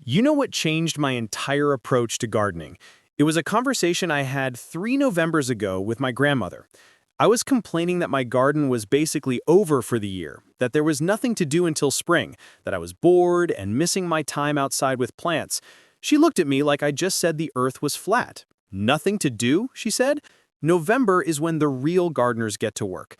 You know what changed my entire approach to gardening? It was a conversation I had 3 Novembers ago with my grandmother. I was complaining that my garden was basically over for the year, that there was nothing to do until spring, that I was bored and missing my time outside with plants. She looked at me like I just said the earth was flat. Nothing to do, she said? November is when the real gardeners get to work.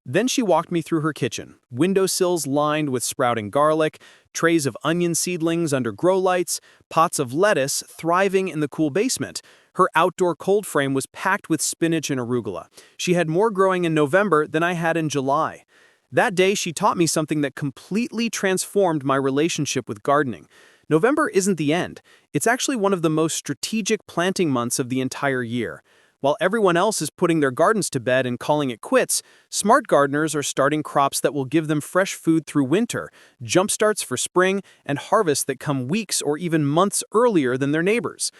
Then she walked me through her kitchen, windowsills lined with sprouting garlic, trays of onion seedlings under grow lights, pots of lettuce thriving in the cool basement. Her outdoor cold frame was packed with spinach and arugula. She had more growing in November than I had in July. That day, she taught me something that completely transformed my relationship with gardening. November isn't the end. It's actually one of the most strategic planting months of the entire year. While everyone else is putting their gardens to bed and calling it quits, smart gardeners are starting crops that will give them fresh food through winter, jumpstarts for spring, and harvests that come weeks or even months earlier than their neighbors.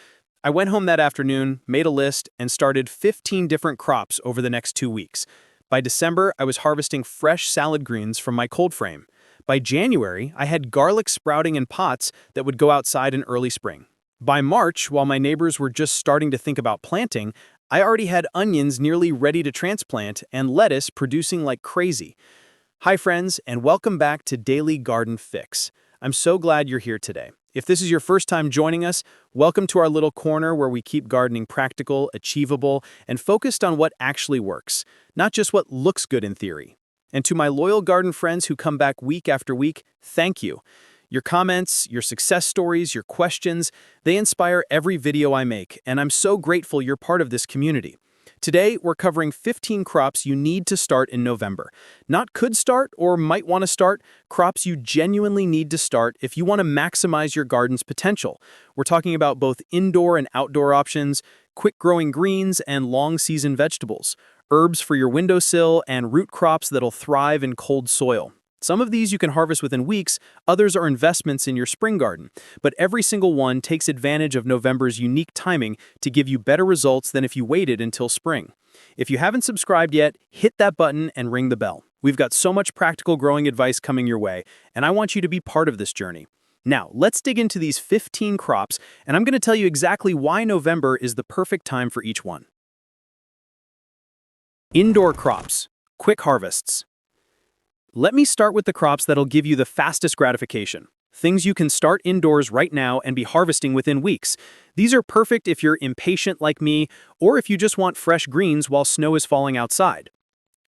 I went home that afternoon, made a list, and started 15 different crops over the next 2 weeks. By December, I was harvesting fresh salad greens from my cold frame. By January, I had garlic sprouting in pots that would go outside in early spring. By March, while my neighbors were just starting to think about planting, I already had onions nearly ready to transplant and lettuce producing like crazy. Hi friends, and welcome back to Daily Garden Fix. I'm so glad you're here today. If this is your first time joining us, welcome to our little corner where we keep gardening practical, achievable, and focused on what actually works, not just what looks good in theory. And to my loyal garden friends who come back week after week, thank you. Your comments, your success stories, your questions, they inspire every video I make, and I'm so grateful you're part of this community. Today, we're covering 15 crops you need to start in November. Not could start or might want to start, crops you genuinely need to start if you want to maximize your garden's potential. We're talking about both indoor and outdoor options, quick-growing greens and long-season vegetables, herbs for your windowsill, and root crops that'll thrive in cold soil. Some of these you can harvest within weeks, others are investments in your spring garden, but every single one takes advantage of November's unique timing to give you better results than if you waited until spring. If you haven't subscribed yet, hit that button and ring the bell. We've got so much practical growing advice coming your way, and I want you to be part of this journey. Now, let's dig into these 15 crops, and I'm going to tell you exactly why November is the perfect time for each one. Indoor crops, quick harvests. Let me start with the crops that'll give you the fastest gratification. Things you can start indoors right now and be harvesting within weeks. These are perfect if you're impatient like me, or if you just want fresh greens while snow is falling outside.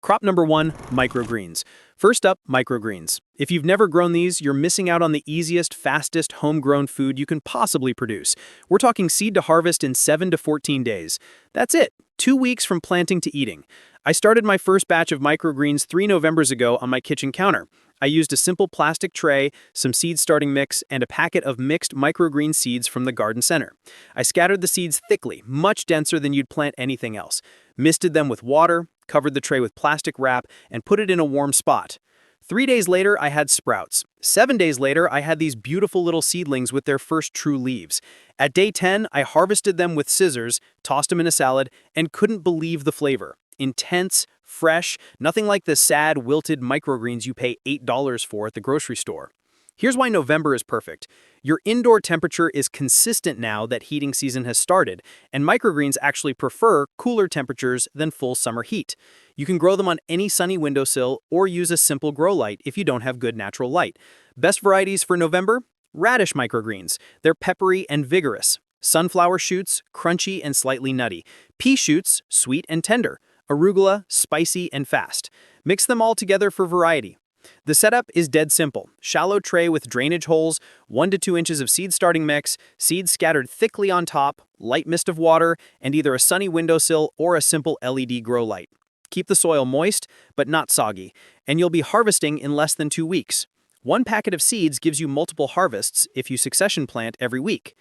Crop number 1, microgreens. First up, microgreens. If you've never grown these, you're missing out on the easiest, fastest, homegrown food you can possibly produce. We're talking seed to harvest in 7 to 14 days. That's it, 2 weeks from planting to eating. I started my first batch of microgreens 3 Novembers ago on my kitchen counter. I used a simple plastic tray, some seed starting mix, and a packet of mixed microgreen seeds from the garden center. I scattered the seeds thickly, much denser than you'd plant anything else, misted them with water, covered the tray with plastic wrap, and put it in a warm spot. 3 days later, I had sprouts. 7 days later, I had these beautiful little seedlings with their first true leaves. At day 10, I harvested them with scissors, tossed them in a salad, and couldn't believe the flavor. Intense, fresh, nothing like the sad, wilted microgreens you pay $8 for at the grocery store. Here's why November is perfect. Your indoor temperature is consistent now that heating season has started, and microgreens actually prefer cooler temperatures than full summer heat. You can grow them on any sunny windowsill or use a simple grow light if you don't have good natural light. Best varieties for November? Radish microgreens. They're peppery and vigorous. Sunflower shoots, crunchy and slightly nutty. Pea shoots, sweet and tender. Arugula, spicy and fast. Mix them all together for variety. The setup is dead simple. Shallow tray with drainage holes, 1 to 2 inches of seed starting mix, seeds scattered thickly on top, light mist of water, and either a sunny windowsill or a simple LED grow light. Keep the soil moist, but not soggy, and you'll be harvesting in less than 2 weeks. 1 packet of seeds gives you multiple harvests if you succession plant every week.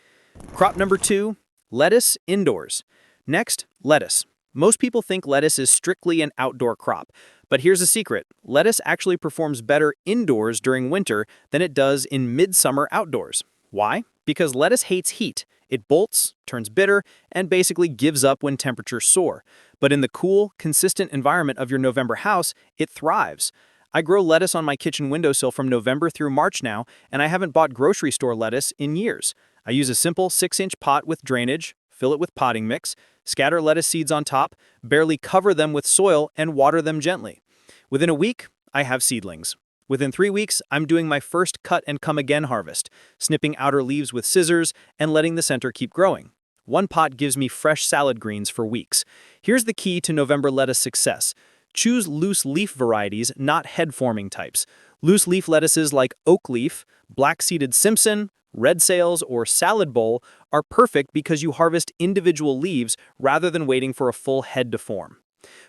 Crop number 2, lettuce indoors. Next, lettuce. Most people think lettuce is strictly an outdoor crop, but here's a secret. Lettuce actually performs better indoors during winter than it does in midsummer outdoors. Why? Because lettuce hates heat. It bolts, turns bitter, and basically gives up when temperatures soar. But in the cool, consistent environment of your November house, it thrives. I grow lettuce on my kitchen windowsill from November through March now, and I haven't bought grocery store lettuce in years. I use a simple 6-inch pot with drainage, fill it with potting mix, scatter lettuce seeds on top, barely cover them with soil, and water them gently. Within a week, I have seedlings. Within 3 weeks, I'm doing my first cut and come again harvest, snipping outer leaves with scissors and letting the center keep growing. One pot gives me fresh salad greens for weeks. Here's the key to November lettuce success. Choose loose leaf varieties, not head-forming types. Loose leaf lettuces like oak leaf, black-seeded Simpson, red sails, or salad bowl are perfect because you harvest individual leaves rather than waiting for a full head to form.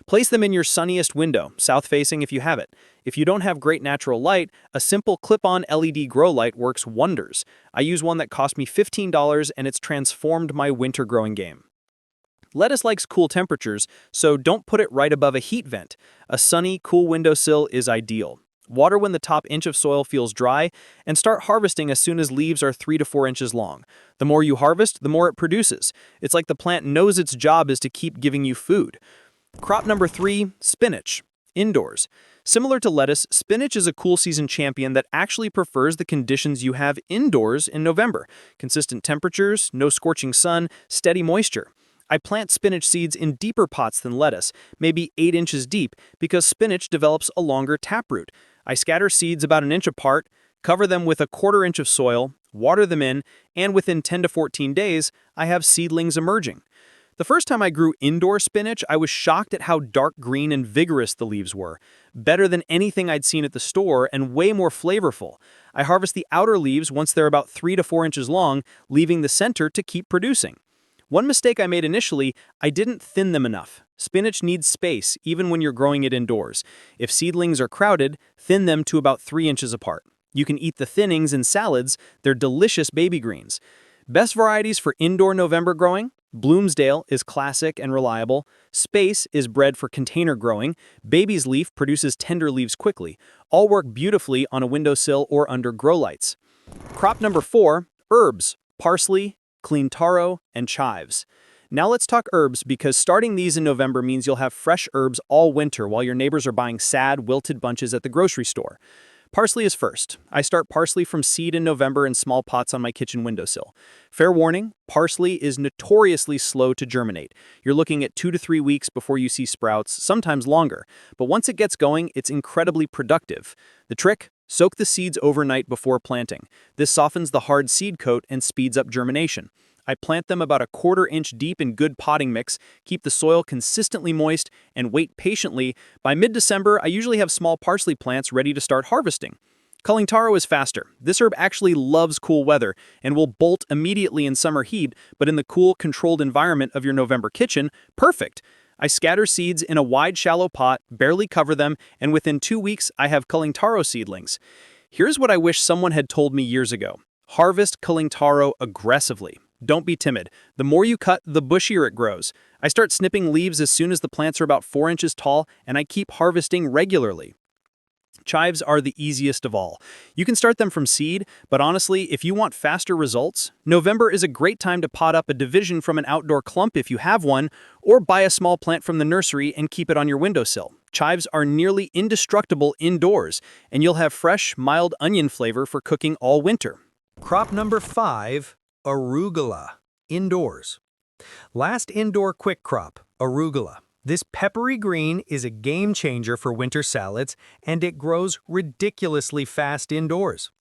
Place them in your sunniest window, south-facing if you have it. If you don't have great natural light, a simple clip-on LED grow light works wonders. I use one that cost me $15 and it's transformed my winter growing game. Lettuce likes cool temperatures, so don't put it right above a heat vent. A sunny, cool windowsill is ideal. Water when the top inch of soil feels dry, and start harvesting as soon as leaves are 3 to 4 inches long. The more you harvest, the more it produces. It's like the plant knows its job is to keep giving you food. Crop number 3, spinach. Indoors. Similar to lettuce, spinach is a cool season champion that actually prefers the conditions you have indoors in November. Consistent temperatures, no scorching sun, steady moisture. I plant spinach seeds in deeper pots than lettuce, maybe 8 inches deep, because spinach develops a longer taproot. I scatter seeds about an inch apart, cover them with a 1/4 inch of soil, water them in, and within 10 to 14 days, I have seedlings emerging. The first time I grew indoor spinach, I was shocked at how dark green and vigorous the leaves were. Better than anything I'd seen at the store and way more flavorful. I harvest the outer leaves once they're about 3 to 4 inches long, leaving the center to keep producing. One mistake I made initially, I didn't thin them enough. Spinach needs space, even when you're growing it indoors. If seedlings are crowded, thin them to about 3 inches apart. You can eat the thinnings in salads, they're delicious baby greens. Best varieties for indoor November growing? Bloomsdale is classic and reliable. Space is bred for container growing. Baby's leaf produces tender leaves quickly. All work beautifully on a windowsill or under grow lights. Crop number 4, herbs, parsley, clean taro, and chives. Now let's talk herbs because starting these in November means you'll have fresh herbs all winter while your neighbors are buying sad, wilted bunches at the grocery store. Parsley is first. I start parsley from seed in November in small pots on my kitchen windowsill. Fair warning, parsley is notoriously slow to germinate. You're looking at 2 to 3 weeks before you see sprouts, sometimes longer. But once it gets going, it's incredibly productive. The trick? Soak the seeds overnight before planting. This softens the hard seed coat and speeds up germination. I plant them about a 1/4 inch deep in good potting mix, keep the soil consistently moist, and wait patiently. By mid-December, I usually have small parsley plants ready to start harvesting. Culling taro is faster. This herb actually loves cool weather and will bolt immediately in summer heat, but in the cool, controlled environment of your November kitchen, perfect. I scatter seeds in a wide, shallow pot, barely cover them, and within 2 weeks, I have culling taro seedlings. Here's what I wish someone had told me years ago. Harvest culling taro aggressively. Don't be timid. The more you cut, the bushier it grows. I start snipping leaves as soon as the plants are about 4 inches tall, and I keep harvesting regularly. Chives are the easiest of all. You can start them from seed, but honestly, if you want faster results, November is a great time to pot up a division from an outdoor clump if you have one, or buy a small plant from the nursery and keep it on your windowsill. Chives are nearly indestructible indoors, and you'll have fresh, mild onion flavor for cooking all winter. Crop number 5, arugula, indoors. Last indoor quick crop, arugula. This peppery green is a game changer for winter salads, and it grows ridiculously fast indoors.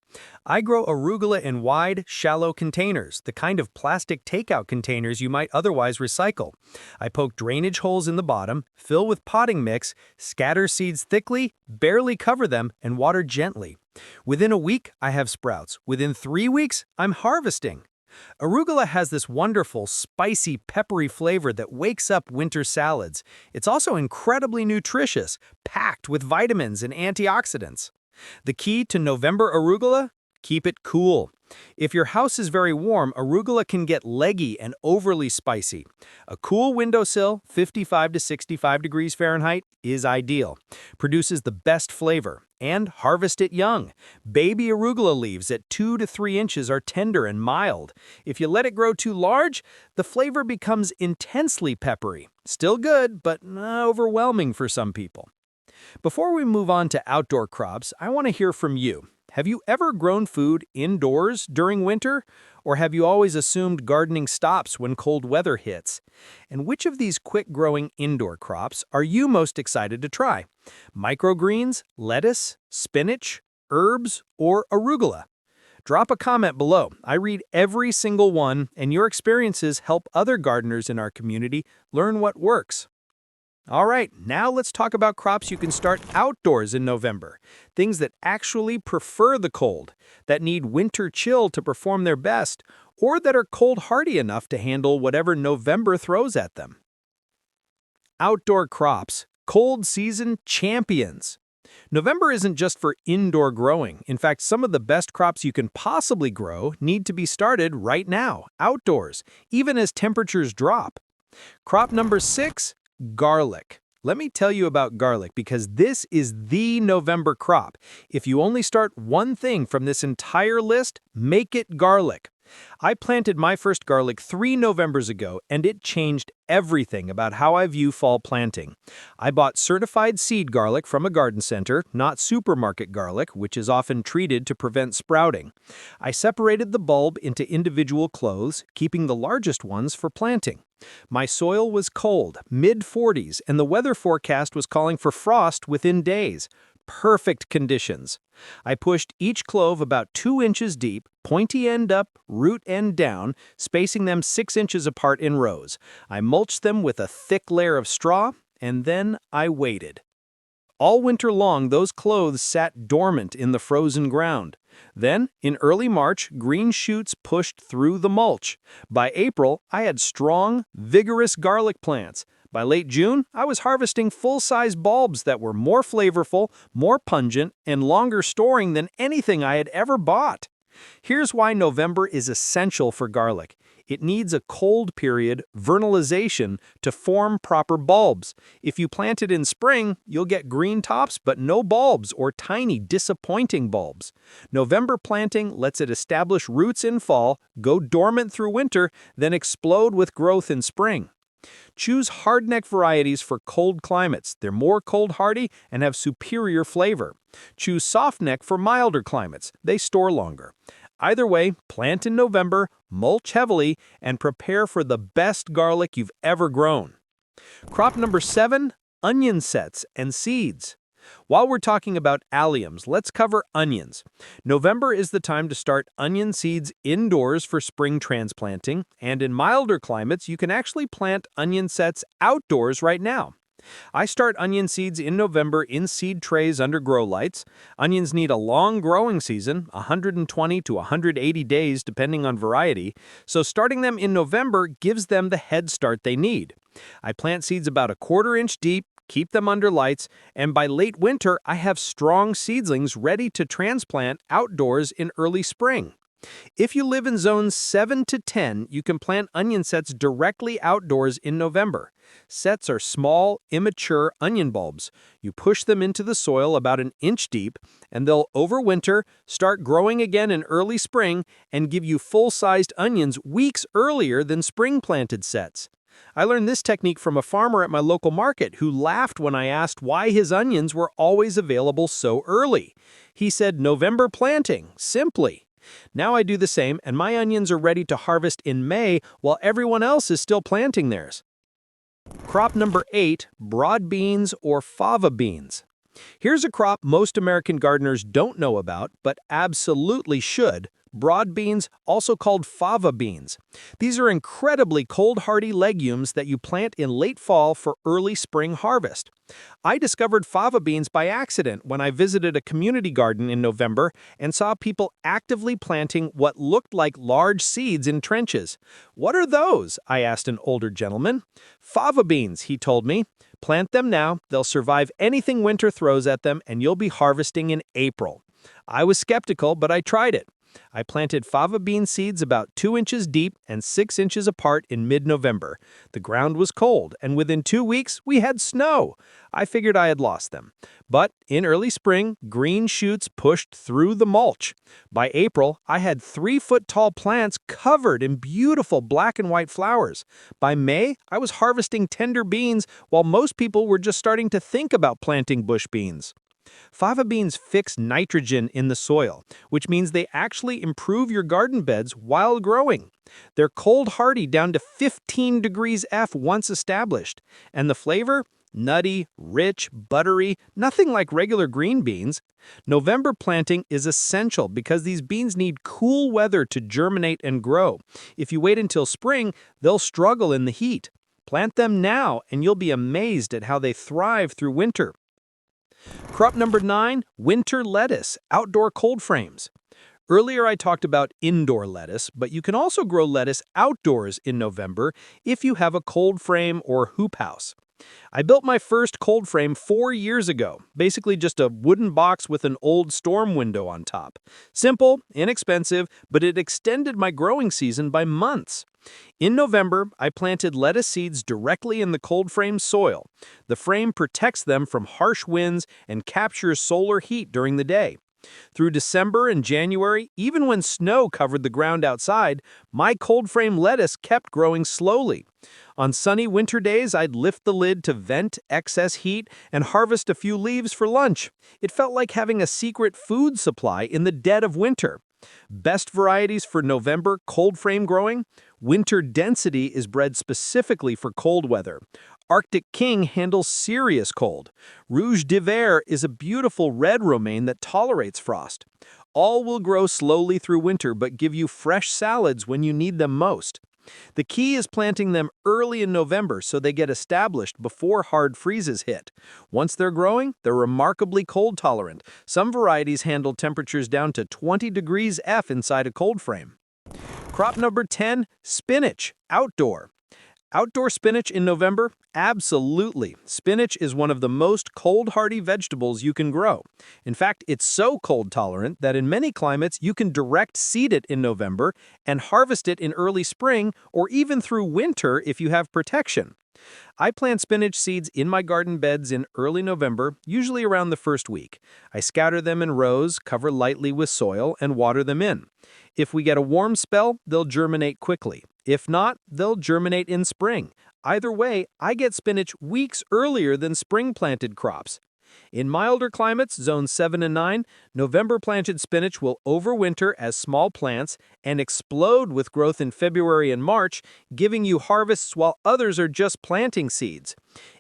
I grow arugula in wide, shallow containers, the kind of plastic takeout containers you might otherwise recycle. I poke drainage holes in the bottom, fill with potting mix, scatter seeds thickly, barely cover them, and water gently. Within a week, I have sprouts. Within 3 weeks, I'm harvesting. Arugula has this wonderful, spicy, peppery flavor that wakes up winter salads. It's also incredibly nutritious, packed with vitamins and antioxidants. The key to November arugula? Keep it cool. If your house is very warm, arugula can get leggy and overly spicy. A cool windowsill, 55 to 65 degrees Fahrenheit, is ideal. Produces the best flavor. And harvest it young. Baby arugula leaves at 2 to 3 inches are tender and mild. If you let it grow too large, the flavor becomes intensely peppery. Still good, but overwhelming for some people. Before we move on to outdoor crops, I want to hear from you. Have you ever grown food indoors during winter? Or have you always assumed gardening stops when cold weather hits? And which of these quick-growing indoor crops are you most excited to try? Microgreens, lettuce, spinach, herbs, or arugula? Drop a comment below. I read every single one, and your experiences help other gardeners in our community learn what works. All right, now let's talk about crops you can start outdoors in November. Things that actually prefer the cold, that need winter chill to perform their best, or that are cold-hardy enough to handle whatever November throws at them. Outdoor crops, cold season champions. November isn't just for indoor growing. In fact, some of the best crops you can possibly grow need to be started right now, outdoors, even as temperatures drop. Crop number 6, garlic. Let me tell you about garlic because this is the November crop. If you only start one thing from this entire list, make it garlic. I planted my first garlic 3 Novembers ago, and it changed everything about how I view fall planting. I bought certified seed garlic from a garden center, not supermarket garlic, which is often treated to prevent sprouting. I separated the bulb into individual cloves, keeping the largest ones for planting. My soil was cold, mid-40s, and the weather forecast was calling for frost within days. Perfect conditions. I pushed each clove about 2 inches deep, pointy end up, root end down, spacing them 6 inches apart in rows. I mulched them with a thick layer of straw, and then I waited. All winter long, those cloves sat dormant in the frozen ground. Then, in early March, green shoots pushed through the mulch. By April, I had strong, vigorous garlic plants. By late June, I was harvesting full-size bulbs that were more flavorful, more pungent, and longer storing than anything I had ever bought. Here's why November is essential for garlic. It needs a cold period, vernalization, to form proper bulbs. If you plant it in spring, you'll get green tops but no bulbs or tiny, disappointing bulbs. November planting lets it establish roots in fall, go dormant through winter, then explode with growth in spring. Choose hardneck varieties for cold climates. They're more cold-hardy and have superior flavor. Choose softneck for milder climates. They store longer. Either way, plant in November, mulch heavily, and prepare for the best garlic you've ever grown. Crop number 7, onion sets and seeds. While we're talking about alliums, let's cover onions. November is the time to start onion seeds indoors for spring transplanting, and in milder climates, you can actually plant onion sets outdoors right now. I start onion seeds in November in seed trays under grow lights. Onions need a long growing season, 120 to 180 days depending on variety, so starting them in November gives them the head start they need. I plant seeds about 1/4 inch deep, keep them under lights, and by late winter, I have strong seedlings ready to transplant outdoors in early spring. If you live in zones 7 to 10, you can plant onion sets directly outdoors in November. Sets are small, immature onion bulbs. You push them into the soil about 1 inch deep, and they'll overwinter, start growing again in early spring, and give you full-sized onions weeks earlier than spring-planted sets. I learned this technique from a farmer at my local market who laughed when I asked why his onions were always available so early. He said, "November planting, simply." Now I do the same, and my onions are ready to harvest in May while everyone else is still planting theirs. Crop number 8, broad beans or fava beans. Here's a crop most American gardeners don't know about, but absolutely should. Broad beans, also called fava beans. These are incredibly cold-hardy legumes that you plant in late fall for early spring harvest. I discovered fava beans by accident when I visited a community garden in November and saw people actively planting what looked like large seeds in trenches. "What are those?" I asked an older gentleman. "Fava beans," he told me. "Plant them now, they'll survive anything winter throws at them, and you'll be harvesting in April." I was skeptical, but I tried it. I planted fava bean seeds about 2 inches deep and 6 inches apart in mid-November. The ground was cold, and within 2 weeks, we had snow. I figured I had lost them. But in early spring, green shoots pushed through the mulch. By April, I had 3-foot-tall plants covered in beautiful black and white flowers. By May, I was harvesting tender beans while most people were just starting to think about planting bush beans. Fava beans fix nitrogen in the soil, which means they actually improve your garden beds while growing. They're cold hardy down to 15 degrees F once established. And the flavor? Nutty, rich, buttery, nothing like regular green beans. November planting is essential because these beans need cool weather to germinate and grow. If you wait until spring, they'll struggle in the heat. Plant them now and you'll be amazed at how they thrive through winter. Crop number 9, winter lettuce, outdoor cold frames. Earlier I talked about indoor lettuce, but you can also grow lettuce outdoors in November if you have a cold frame or hoop house. I built my first cold frame 4 years ago, basically just a wooden box with an old storm window on top. Simple, inexpensive, but it extended my growing season by months. In November, I planted lettuce seeds directly in the cold frame soil. The frame protects them from harsh winds and captures solar heat during the day. Through December and January, even when snow covered the ground outside, my cold frame lettuce kept growing slowly. On sunny winter days, I'd lift the lid to vent excess heat and harvest a few leaves for lunch. It felt like having a secret food supply in the dead of winter. Best varieties for November cold frame growing? Winter Density is bred specifically for cold weather. Arctic King handles serious cold. Rouge d'Hiver is a beautiful red romaine that tolerates frost. All will grow slowly through winter but give you fresh salads when you need them most. The key is planting them early in November so they get established before hard freezes hit. Once they're growing, they're remarkably cold tolerant. Some varieties handle temperatures down to 20 degrees F inside a cold frame. Crop number 10, spinach, outdoor. Outdoor spinach in November? Absolutely. Spinach is one of the most cold-hardy vegetables you can grow. In fact, it's so cold-tolerant that in many climates you can direct seed it in November and harvest it in early spring or even through winter if you have protection. I plant spinach seeds in my garden beds in early November, usually around the first week. I scatter them in rows, cover lightly with soil, and water them in. If we get a warm spell, they'll germinate quickly. If not, they'll germinate in spring. Either way, I get spinach weeks earlier than spring-planted crops. In milder climates, zones 7 and 9, November-planted spinach will overwinter as small plants and explode with growth in February and March, giving you harvests while others are just planting seeds.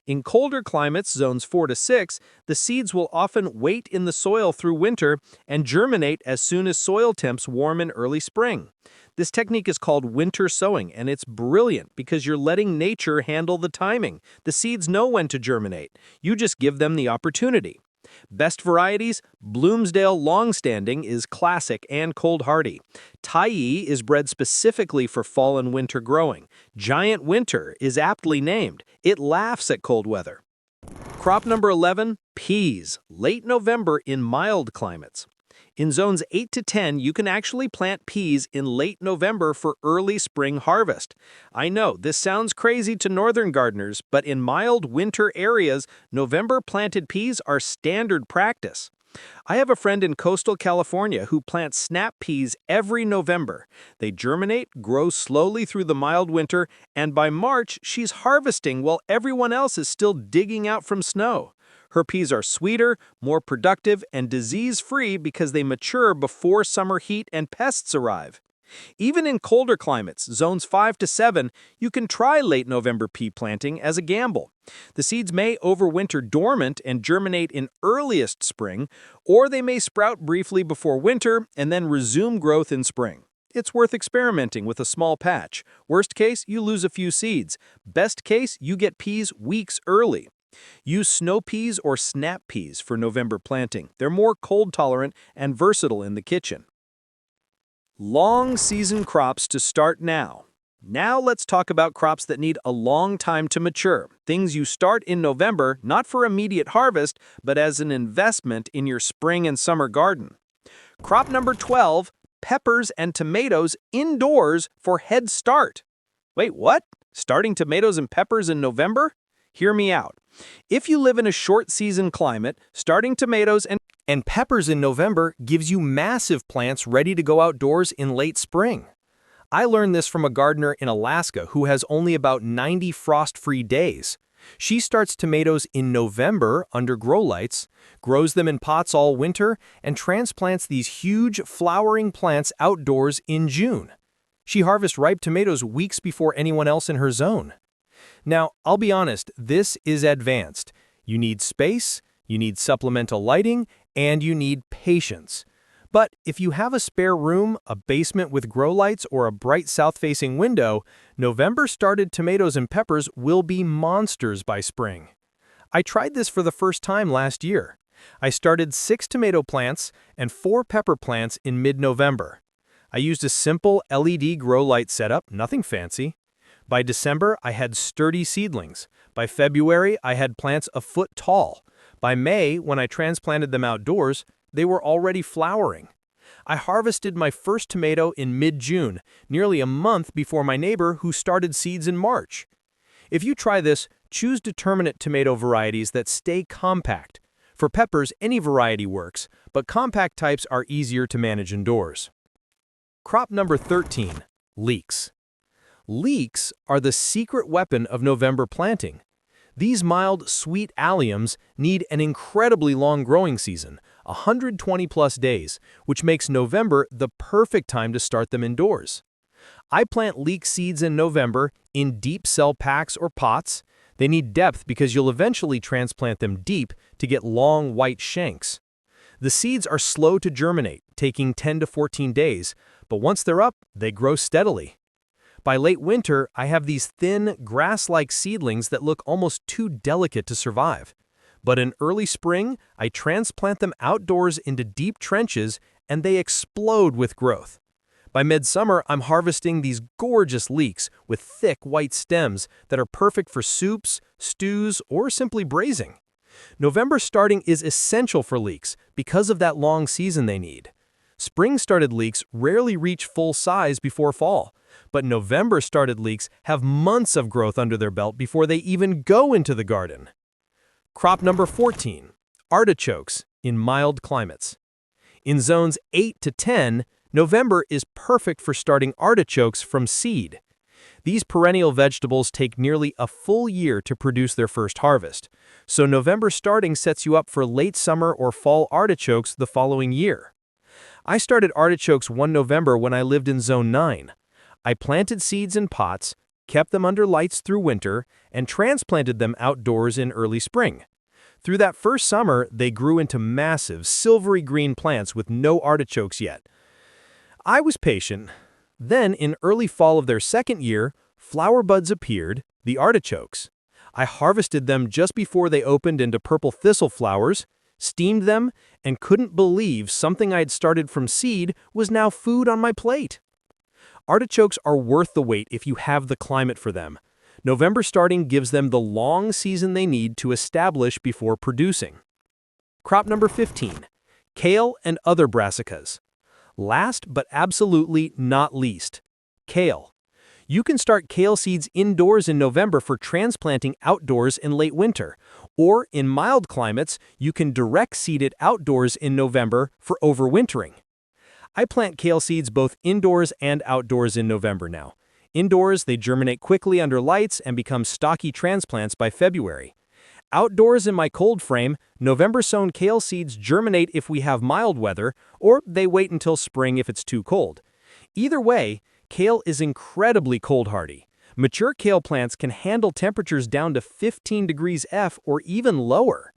In colder climates, zones 4 to 6, the seeds will often wait in the soil through winter and germinate as soon as soil temps warm in early spring. This technique is called winter sowing, and it's brilliant because you're letting nature handle the timing. The seeds know when to germinate. You just give them the opportunity. Best varieties? Bloomsdale Longstanding is classic and cold hardy. Tyee is bred specifically for fall and winter growing. Giant Winter is aptly named. It laughs at cold weather. Crop number 11, peas, late November in mild climates. In zones 8 to 10, you can actually plant peas in late November for early spring harvest. I know, this sounds crazy to northern gardeners, but in mild winter areas, November-planted peas are standard practice. I have a friend in coastal California who plants snap peas every November. They germinate, grow slowly through the mild winter, and by March, she's harvesting while everyone else is still digging out from snow. Her peas are sweeter, more productive, and disease-free because they mature before summer heat and pests arrive. Even in colder climates, zones 5 to 7, you can try late November pea planting as a gamble. The seeds may overwinter dormant and germinate in earliest spring, or they may sprout briefly before winter and then resume growth in spring. It's worth experimenting with a small patch. Worst case, you lose a few seeds. Best case, you get peas weeks early. Use snow peas or snap peas for November planting. They're more cold tolerant and versatile in the kitchen. Long season crops to start now. Now let's talk about crops that need a long time to mature. Things you start in November, not for immediate harvest, but as an investment in your spring and summer garden. Crop number 12, peppers and tomatoes indoors for Head Start. Wait, what? Starting tomatoes and peppers in November? Hear me out. If you live in a short-season climate, starting tomatoes and peppers in November gives you massive plants ready to go outdoors in late spring. I learned this from a gardener in Alaska who has only about 90 frost-free days. She starts tomatoes in November under grow lights, grows them in pots all winter, and transplants these huge flowering plants outdoors in June. She harvests ripe tomatoes weeks before anyone else in her zone. Now, I'll be honest, this is advanced. You need space, you need supplemental lighting, and you need patience. But if you have a spare room, a basement with grow lights, or a bright south-facing window, November-started tomatoes and peppers will be monsters by spring. I tried this for the first time last year. I started 6 tomato plants and 4 pepper plants in mid-November. I used a simple LED grow light setup, nothing fancy. By December, I had sturdy seedlings. By February, I had plants a foot tall. By May, when I transplanted them outdoors, they were already flowering. I harvested my first tomato in mid-June, nearly a month before my neighbor who started seeds in March. If you try this, choose determinate tomato varieties that stay compact. For peppers, any variety works, but compact types are easier to manage indoors. Crop number 13, leeks. Leeks are the secret weapon of November planting. These mild, sweet alliums need an incredibly long growing season, 120+ days, which makes November the perfect time to start them indoors. I plant leek seeds in November in deep cell packs or pots. They need depth because you'll eventually transplant them deep to get long white shanks. The seeds are slow to germinate, taking 10 to 14 days, but once they're up, they grow steadily. By late winter, I have these thin, grass-like seedlings that look almost too delicate to survive. But in early spring, I transplant them outdoors into deep trenches, and they explode with growth. By midsummer, I'm harvesting these gorgeous leeks with thick white stems that are perfect for soups, stews, or simply braising. November starting is essential for leeks because of that long season they need. Spring-started leeks rarely reach full size before fall, but November-started leeks have months of growth under their belt before they even go into the garden. Crop number 14, artichokes in mild climates. In zones 8 to 10, November is perfect for starting artichokes from seed. These perennial vegetables take nearly a full year to produce their first harvest, so November starting sets you up for late summer or fall artichokes the following year. I started artichokes one November when I lived in Zone 9. I planted seeds in pots, kept them under lights through winter, and transplanted them outdoors in early spring. Through that first summer, they grew into massive, silvery green plants with no artichokes yet. I was patient. Then, in early fall of their second year, flower buds appeared, the artichokes. I harvested them just before they opened into purple thistle flowers, steamed them, and couldn't believe something I'd started from seed was now food on my plate. Artichokes are worth the wait if you have the climate for them. November starting gives them the long season they need to establish before producing. Crop number 15, kale and other brassicas. Last but absolutely not least, kale. You can start kale seeds indoors in November for transplanting outdoors in late winter, or in mild climates, you can direct seed it outdoors in November for overwintering. I plant kale seeds both indoors and outdoors in November now. Indoors, they germinate quickly under lights and become stocky transplants by February. Outdoors in my cold frame, November-sown kale seeds germinate if we have mild weather, or they wait until spring if it's too cold. Either way, kale is incredibly cold-hardy. Mature kale plants can handle temperatures down to 15 degrees F or even lower.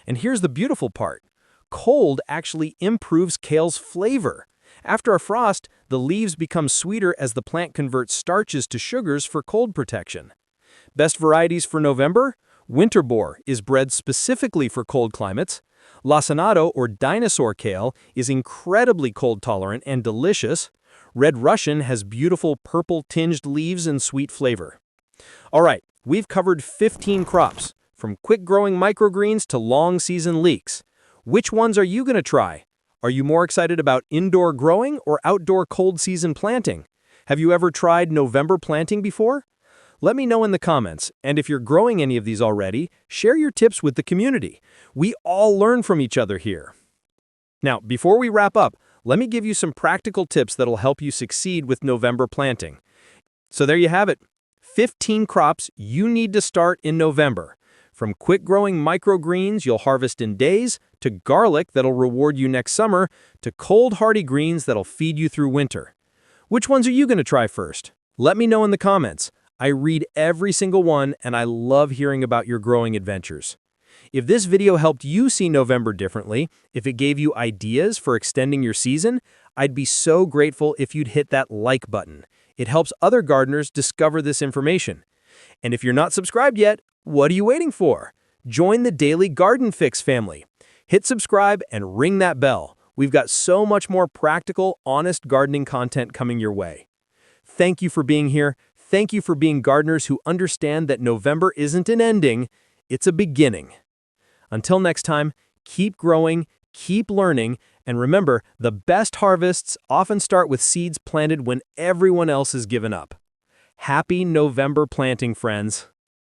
And here's the beautiful part. Cold actually improves kale's flavor. After a frost, the leaves become sweeter as the plant converts starches to sugars for cold protection. Best varieties for November? Winterbor is bred specifically for cold climates. Lacinato or dinosaur kale is incredibly cold-tolerant and delicious. Red Russian has beautiful purple-tinged leaves and sweet flavor. All right, we've covered 15 crops, from quick-growing microgreens to long-season leeks. Which ones are you going to try? Are you more excited about indoor growing or outdoor cold season planting? Have you ever tried November planting before? Let me know in the comments, and if you're growing any of these already, share your tips with the community. We all learn from each other here. Now, before we wrap up, let me give you some practical tips that'll help you succeed with November planting. So there you have it, 15 crops you need to start in November. From quick-growing microgreens you'll harvest in days, to garlic that'll reward you next summer, to cold hardy greens that'll feed you through winter. Which ones are you going to try first? Let me know in the comments. I read every single one, and I love hearing about your growing adventures. If this video helped you see November differently, if it gave you ideas for extending your season, I'd be so grateful if you'd hit that like button. It helps other gardeners discover this information. And if you're not subscribed yet, what are you waiting for? Join the Daily Garden Fix family. Hit subscribe and ring that bell. We've got so much more practical, honest gardening content coming your way. Thank you for being here. Thank you for being gardeners who understand that November isn't an ending, it's a beginning. Until next time, keep growing, keep learning, and remember, the best harvests often start with seeds planted when everyone else has given up. Happy November planting, friends!